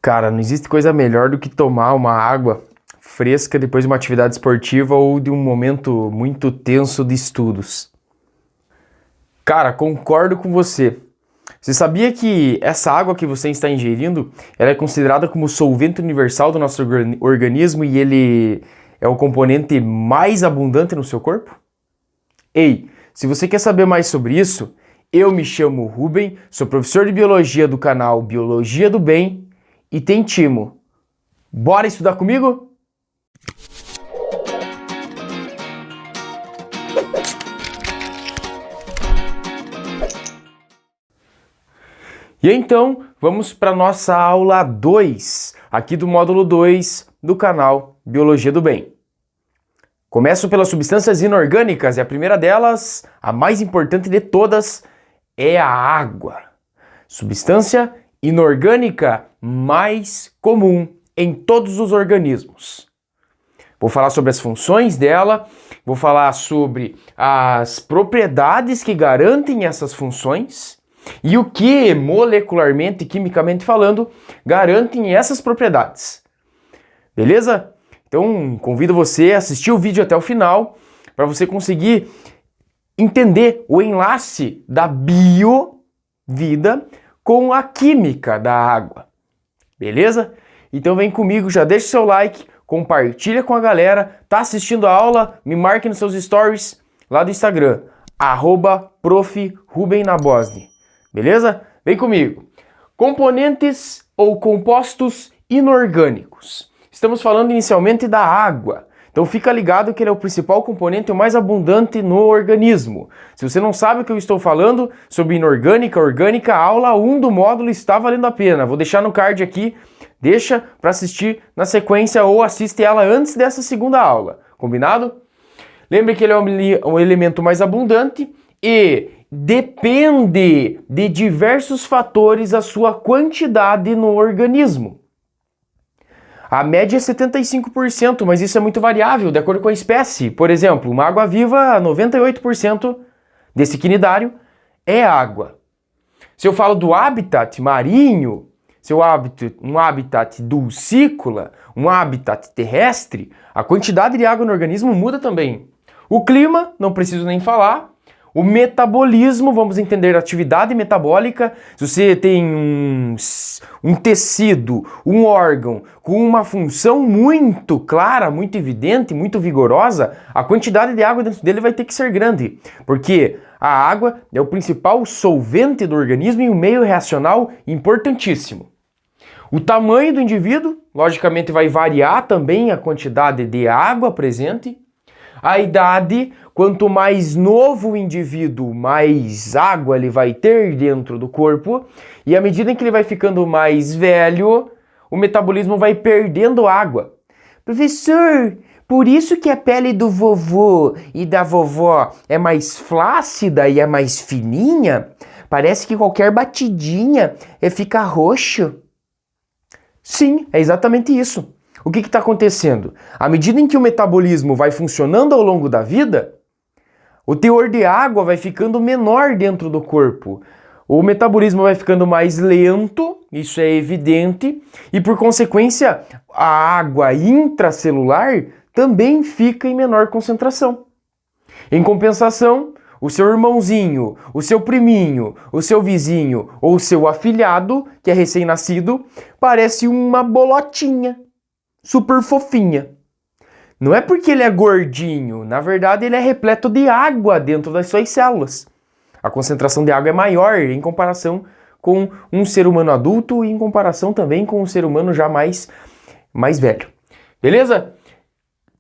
Cara, não existe coisa melhor do que tomar uma água fresca depois de uma atividade esportiva ou de um momento muito tenso de estudos. Cara, concordo com você. Você sabia que essa água que você está ingerindo, ela é considerada como solvente universal do nosso organismo e ele é o componente mais abundante no seu corpo? Ei, se você quer saber mais sobre isso, eu me chamo Ruben, sou professor de biologia do canal Biologia do Bem e te intimo. Bora estudar comigo? E então, vamos para nossa aula 2, aqui do módulo 2 do canal Biologia do Bem. Começo pelas substâncias inorgânicas e a primeira delas, a mais importante de todas, é a água. Substância inorgânica mais comum em todos os organismos. Vou falar sobre as funções dela, vou falar sobre as propriedades que garantem essas funções e o que, molecularmente e quimicamente falando, garantem essas propriedades. Beleza? Então, convido você a assistir o vídeo até o final para você conseguir entender o enlace da biovida com a química da água. Beleza? Então vem comigo, já deixa o seu like, compartilha com a galera, tá assistindo a aula, me marque nos seus stories lá do Instagram, @prof.rubennabozni. Beleza? Vem comigo. Componentes ou compostos inorgânicos. Estamos falando inicialmente da água. Então fica ligado que ele é o principal componente e o mais abundante no organismo. Se você não sabe o que eu estou falando sobre inorgânica, orgânica, a aula 1 do módulo está valendo a pena. Vou deixar no card aqui, deixa para assistir na sequência ou assiste ela antes dessa segunda aula. Combinado? Lembre que ele é o elemento mais abundante e depende de diversos fatores a sua quantidade no organismo. A média é 75%, mas isso é muito variável, de acordo com a espécie. Por exemplo, uma água-viva, 98% desse quinidário é água. Se eu falo do habitat marinho, um habitat dulcícola, um habitat terrestre, a quantidade de água no organismo muda também. O clima, não preciso nem falar. O metabolismo, vamos entender a atividade metabólica. Se você tem um tecido, um órgão com uma função muito clara, muito evidente, muito vigorosa, a quantidade de água dentro dele vai ter que ser grande, porque a água é o principal solvente do organismo e um meio reacional importantíssimo. O tamanho do indivíduo, logicamente, vai variar também a quantidade de água presente. A idade, quanto mais novo o indivíduo, mais água ele vai ter dentro do corpo. E à medida em que ele vai ficando mais velho, o metabolismo vai perdendo água. Professor, por isso que a pele do vovô e da vovó é mais flácida e é mais fininha? Parece que qualquer batidinha fica roxo. Sim, é exatamente isso. O que está acontecendo? À medida em que o metabolismo vai funcionando ao longo da vida, o teor de água vai ficando menor dentro do corpo. O metabolismo vai ficando mais lento, isso é evidente, e por consequência, a água intracelular também fica em menor concentração. Em compensação, o seu irmãozinho, o seu priminho, o seu vizinho ou o seu afilhado, que é recém-nascido, parece uma bolotinha. Super fofinha. Não é porque ele é gordinho, na verdade ele é repleto de água dentro das suas células. A concentração de água é maior em comparação com um ser humano adulto e em comparação também com um ser humano já mais velho. Beleza?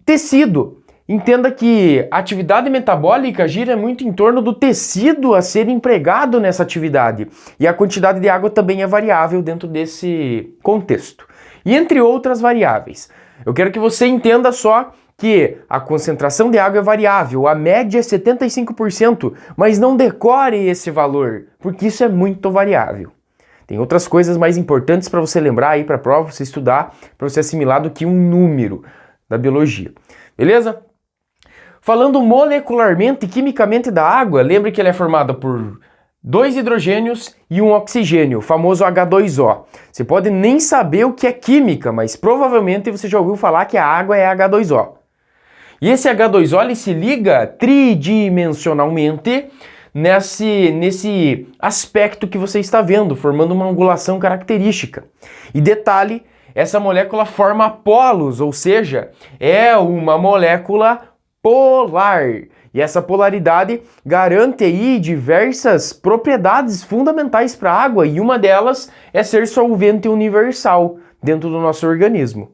Tecido. Entenda que a atividade metabólica gira muito em torno do tecido a ser empregado nessa atividade. E a quantidade de água também é variável dentro desse contexto. E entre outras variáveis. Eu quero que você entenda só que a concentração de água é variável, a média é 75%, mas não decore esse valor, porque isso é muito variável. Tem outras coisas mais importantes para você lembrar aí para a prova, para você estudar, para você assimilar do que um número da biologia. Beleza? Falando molecularmente e quimicamente da água, lembre que ela é formada por 2 hidrogênios e um oxigênio, o famoso H2O. Você pode nem saber o que é química, mas provavelmente você já ouviu falar que a água é H2O. E esse H2O ele se liga tridimensionalmente nesse aspecto que você está vendo, formando uma angulação característica. E detalhe, essa molécula forma polos, ou seja, é uma molécula polar. E essa polaridade garante aí diversas propriedades fundamentais para a água, e uma delas é ser solvente universal dentro do nosso organismo.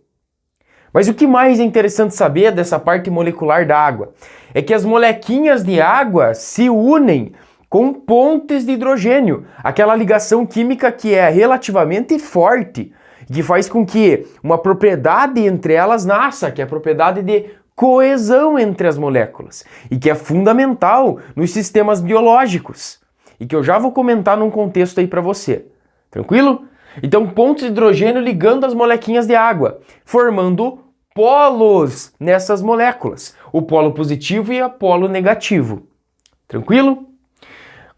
Mas o que mais é interessante saber dessa parte molecular da água é que as molequinhas de água se unem com pontes de hidrogênio, aquela ligação química que é relativamente forte, que faz com que uma propriedade entre elas nasça, que é a propriedade de coesão entre as moléculas, e que é fundamental nos sistemas biológicos, e que eu já vou comentar num contexto aí para você. Tranquilo? Então, pontos de hidrogênio ligando as molequinhas de água, formando polos nessas moléculas, o polo positivo e o polo negativo. Tranquilo?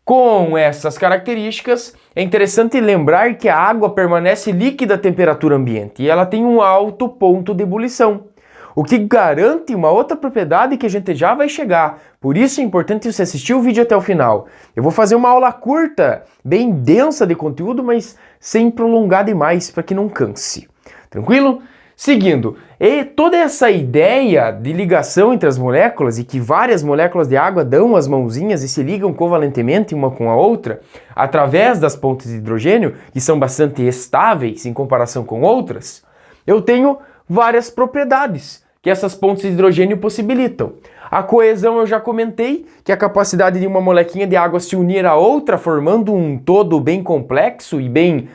Com essas características, é interessante lembrar que a água permanece líquida à temperatura ambiente e ela tem um alto ponto de ebulição, o que garante uma outra propriedade que a gente já vai chegar. Por isso é importante você assistir o vídeo até o final. Eu vou fazer uma aula curta, bem densa de conteúdo, mas sem prolongar demais para que não canse. Tranquilo? Seguindo, e toda essa ideia de ligação entre as moléculas e que várias moléculas de água dão as mãozinhas e se ligam covalentemente uma com a outra, através das pontes de hidrogênio, que são bastante estáveis em comparação com outras, eu tenho várias propriedades que essas pontes de hidrogênio possibilitam. A coesão eu já comentei, que é a capacidade de uma molequinha de água se unir a outra, formando um todo bem complexo e bem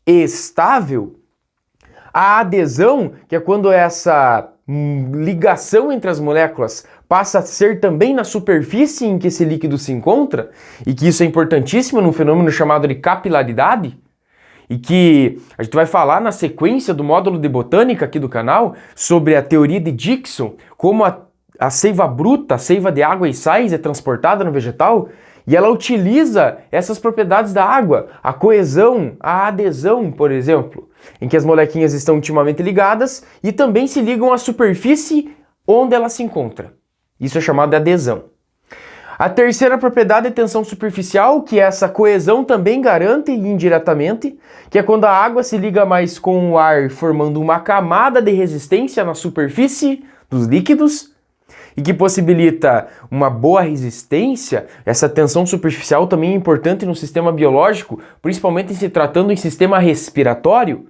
estável. A adesão, que é quando essa ligação entre as moléculas passa a ser também na superfície em que esse líquido se encontra, e que isso é importantíssimo num fenômeno chamado de capilaridade, e que a gente vai falar na sequência do módulo de botânica aqui do canal sobre a teoria de Dickson, como a seiva bruta, a seiva de água e sais é transportada no vegetal, e ela utiliza essas propriedades da água, a coesão, a adesão, por exemplo, em que as molequinhas estão intimamente ligadas e também se ligam à superfície onde ela se encontra. Isso é chamado de adesão. A terceira propriedade é tensão superficial, que essa coesão também garante indiretamente, que é quando a água se liga mais com o ar, formando uma camada de resistência na superfície dos líquidos, e que possibilita uma boa resistência. Essa tensão superficial também é importante no sistema biológico, principalmente se tratando em sistema respiratório,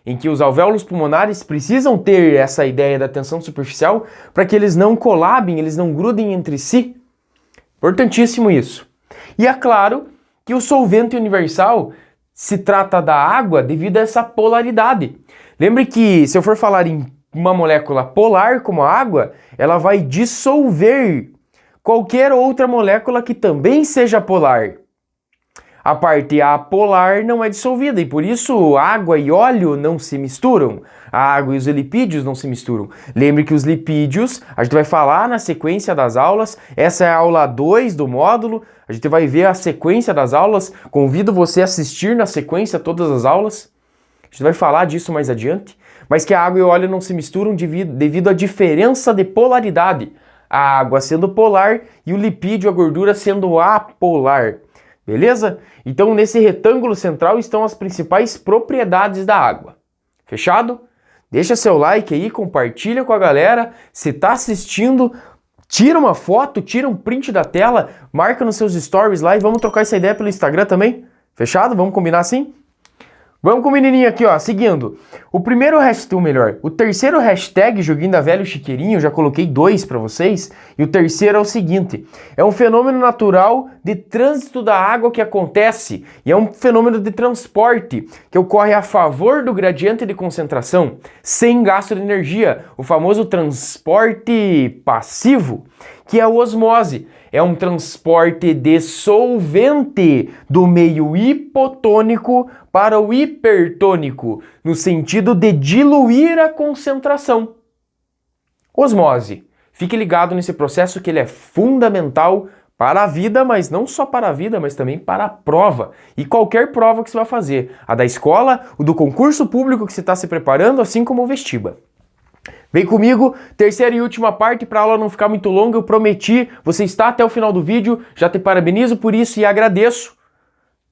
em que os alvéolos pulmonares precisam ter essa ideia da tensão superficial para que eles não colabem, eles não grudem entre si. Importantíssimo isso. E é claro que o solvente universal se trata da água devido a essa polaridade. Lembre que se eu for falar em uma molécula polar como a água, ela vai dissolver qualquer outra molécula que também seja polar. A parte apolar não é dissolvida e por isso água e óleo não se misturam. A água e os lipídios não se misturam. Lembre que os lipídios, a gente vai falar na sequência das aulas, essa é a aula 2 do módulo, a gente vai ver a sequência das aulas, convido você a assistir na sequência todas as aulas, a gente vai falar disso mais adiante, mas que a água e o óleo não se misturam devido à diferença de polaridade, a água sendo polar e o lipídio, a gordura, sendo apolar. Beleza? Então nesse retângulo central estão as principais propriedades da água. Fechado? Deixa seu like aí, compartilha com a galera. Se está assistindo, tira uma foto, tira um print da tela, marca nos seus stories lá e vamos trocar essa ideia pelo Instagram também. Fechado? Vamos combinar assim? Vamos com o menininho aqui, ó, seguindo. O terceiro hashtag Joguinho da Velho Chiqueirinho, eu já coloquei 2 para vocês, e o terceiro é o seguinte, é um fenômeno natural de trânsito da água que acontece, e é um fenômeno de transporte que ocorre a favor do gradiente de concentração, sem gasto de energia, o famoso transporte passivo, que é a osmose. É um transporte de solvente do meio hipotônico para o hipertônico, no sentido de diluir a concentração. Osmose. Fique ligado nesse processo que ele é fundamental para a vida, mas não só para a vida, mas também para a prova. E qualquer prova que você vai fazer. A da escola, o do concurso público que você está se preparando, assim como o vestibular. Vem comigo, terceira e última parte, para a aula não ficar muito longa, eu prometi, você está até o final do vídeo, já te parabenizo por isso e agradeço.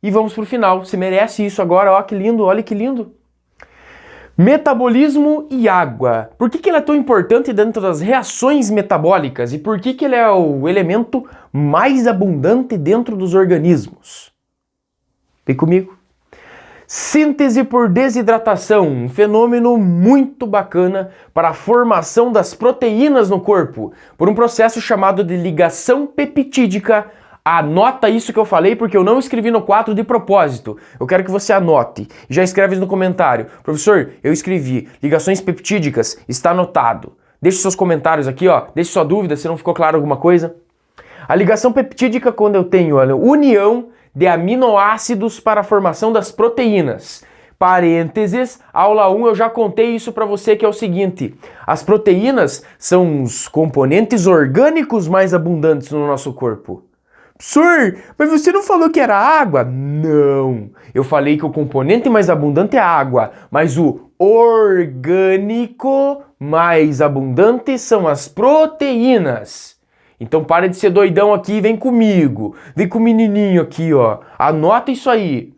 E vamos pro final, você merece isso agora, ó que lindo, olha que lindo. Metabolismo e água. Por que ele é tão importante dentro das reações metabólicas e por que ele é o elemento mais abundante dentro dos organismos? Vem comigo. Síntese por desidratação, um fenômeno muito bacana para a formação das proteínas no corpo, por um processo chamado de ligação peptídica. Anota isso que eu falei porque eu não escrevi no quadro de propósito. Eu quero que você anote. Já escreve no comentário. Professor, eu escrevi ligações peptídicas, está anotado. Deixe seus comentários aqui, ó. Deixe sua dúvida se não ficou claro alguma coisa. A ligação peptídica quando eu tenho a união de aminoácidos para a formação das proteínas. Parênteses, aula 1 eu já contei isso para você que é o seguinte. As proteínas são os componentes orgânicos mais abundantes no nosso corpo. Professor, mas você não falou que era água? Não, eu falei que o componente mais abundante é a água, mas o orgânico mais abundante são as proteínas. Então para de ser doidão aqui e vem comigo. Vem com o menininho aqui, ó. Anota isso aí.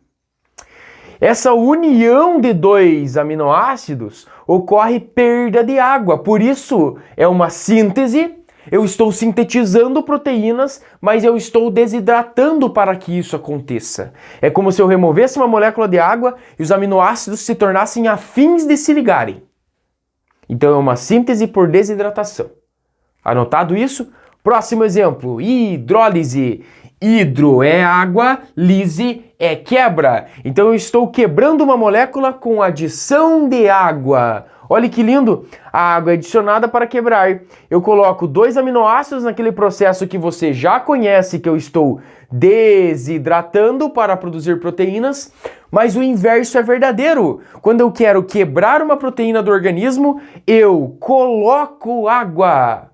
Essa união de dois aminoácidos ocorre perda de água, por isso é uma síntese. Eu estou sintetizando proteínas, mas eu estou desidratando para que isso aconteça. É como se eu removesse uma molécula de água e os aminoácidos se tornassem afins de se ligarem. Então é uma síntese por desidratação. Anotado isso? Próximo exemplo, hidrólise. Hidro é água, lise é quebra. Então eu estou quebrando uma molécula com adição de água. Olha que lindo! A água é adicionada para quebrar. Eu coloco dois aminoácidos naquele processo que você já conhece, que eu estou desidratando para produzir proteínas, mas o inverso é verdadeiro. Quando eu quero quebrar uma proteína do organismo, eu coloco água.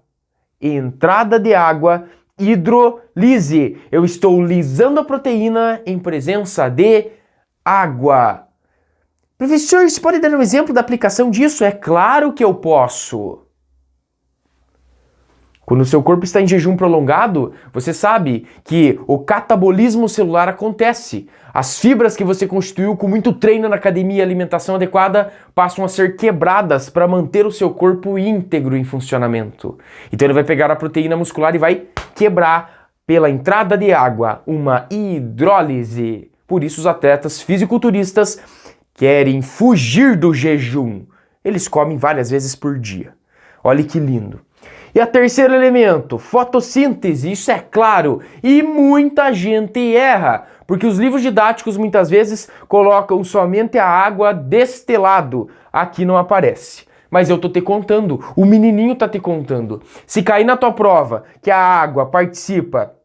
Entrada de água, hidrolise. Eu estou lisando a proteína em presença de água. Professor, você pode dar um exemplo da aplicação disso? É claro que eu posso. Quando o seu corpo está em jejum prolongado, você sabe que o catabolismo celular acontece. As fibras que você constituiu com muito treino na academia e alimentação adequada passam a ser quebradas para manter o seu corpo íntegro em funcionamento. Então ele vai pegar a proteína muscular e vai quebrar pela entrada de água, uma hidrólise. Por isso os atletas fisiculturistas querem fugir do jejum. Eles comem várias vezes por dia. Olha que lindo. E a terceiro elemento, fotossíntese, isso é claro. E muita gente erra, porque os livros didáticos muitas vezes colocam somente a água destilado. Aqui não aparece. Mas eu tô te contando, o menininho tá te contando. Se cair na tua prova que a água participa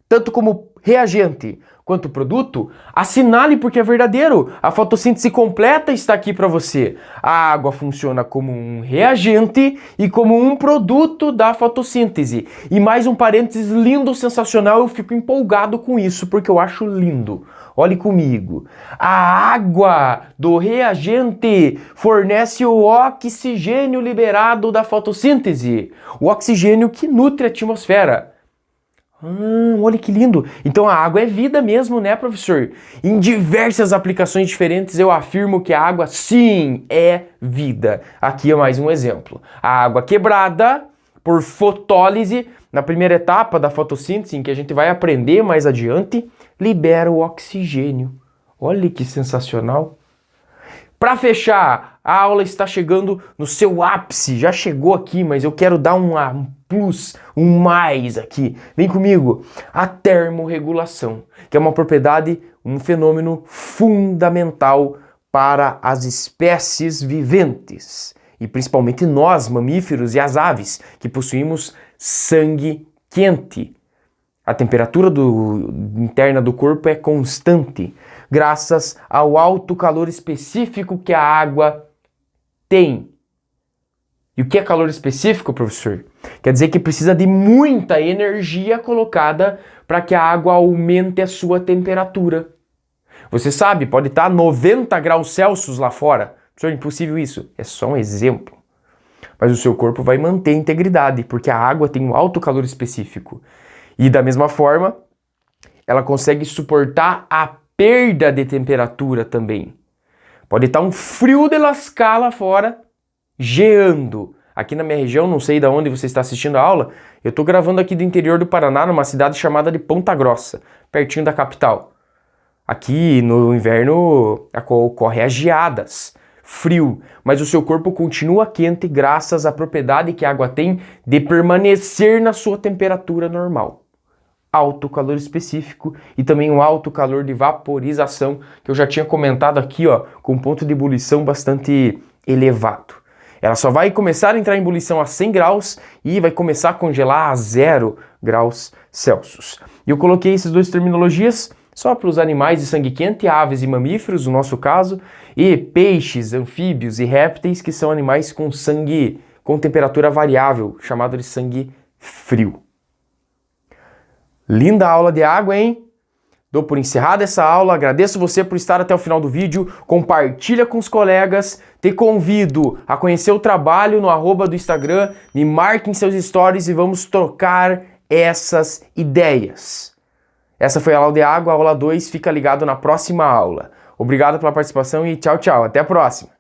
tanto como reagente quanto produto, assinale porque é verdadeiro. A fotossíntese completa está aqui para você. A água funciona como um reagente e como um produto da fotossíntese. E mais um parênteses lindo, sensacional, eu fico empolgado com isso porque eu acho lindo. Olhe comigo. A água do reagente fornece o oxigênio liberado da fotossíntese. O oxigênio que nutre a atmosfera. Olha que lindo! Então a água é vida mesmo, né, professor? Em diversas aplicações diferentes eu afirmo que a água, sim, é vida. Aqui é mais um exemplo. A água quebrada por fotólise, na primeira etapa da fotossíntese, em que a gente vai aprender mais adiante, libera o oxigênio. Olha que sensacional! Para fechar, a aula está chegando no seu ápice, já chegou aqui, mas eu quero dar um plus, um mais aqui. Vem comigo. A termorregulação, que é uma propriedade, um fenômeno fundamental para as espécies viventes, e principalmente nós, mamíferos e as aves, que possuímos sangue quente. A temperatura interna do corpo é constante, graças ao alto calor específico que a água tem. E o que é calor específico, professor? Quer dizer que precisa de muita energia colocada para que a água aumente a sua temperatura. Você sabe, pode estar 90 graus Celsius lá fora. Professor, é impossível isso. É só um exemplo. Mas o seu corpo vai manter a integridade, porque a água tem um alto calor específico. E da mesma forma, ela consegue suportar a perda de temperatura também. Pode estar um frio de lascar lá fora, geando. Aqui na minha região, não sei de onde você está assistindo a aula, eu estou gravando aqui do interior do Paraná, numa cidade chamada de Ponta Grossa, pertinho da capital. Aqui no inverno ocorre as geadas, frio, mas o seu corpo continua quente graças à propriedade que a água tem de permanecer na sua temperatura normal. Alto calor específico e também um alto calor de vaporização, que eu já tinha comentado aqui, ó, com ponto de ebulição bastante elevado. Ela só vai começar a entrar em ebulição a 100 graus e vai começar a congelar a 0 graus Celsius. E eu coloquei essas duas terminologias só para os animais de sangue quente, aves e mamíferos, no nosso caso, e peixes, anfíbios e répteis, que são animais com sangue com temperatura variável, chamado de sangue frio. Linda aula de água, hein? Dou por encerrada essa aula, agradeço você por estar até o final do vídeo, compartilha com os colegas, te convido a conhecer o trabalho no @ do Instagram, me marque em seus stories e vamos trocar essas ideias. Essa foi a aula de água, a aula 2, fica ligado na próxima aula. Obrigado pela participação e tchau, tchau, até a próxima!